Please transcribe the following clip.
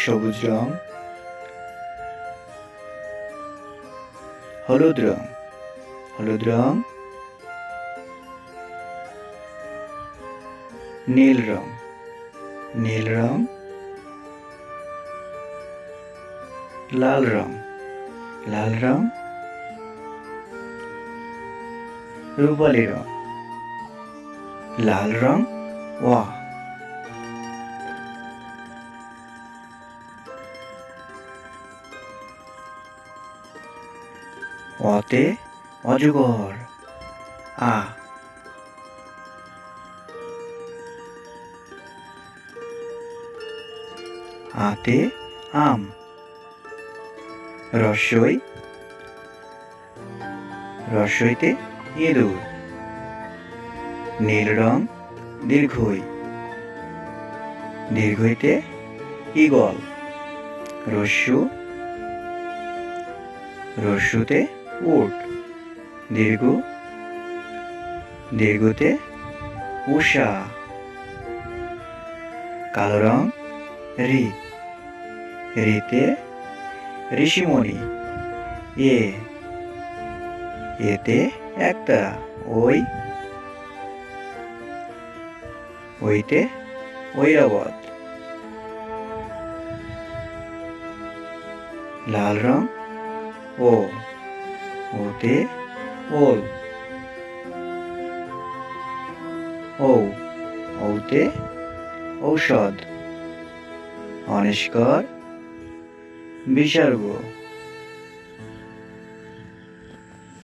সবুজ রং, হলুদ রং, হলুদ রং, নীল রং, নীল রং, লাল রং, লাল রং, রূপালী রং, লাল রং ওয়া। অতে অজগর, আ। আতে আম, রস্বই, রস্বইতে ইঁদুর, নীল রং দীর্ঘই, দীর্ঘইতে ঈগল, রস্যু, রস্যুতে উট, দীর্ঘ, দীর্ঘতে উষা, কালো রং রি, রিতে ঋষিমণি, এ, এতে একটা ওই, ওইতে ঐরাবত, লাল রং ও, ওতে ওল, ও, ওতে ঔষধ, অনিষ্কর বিসর্গ।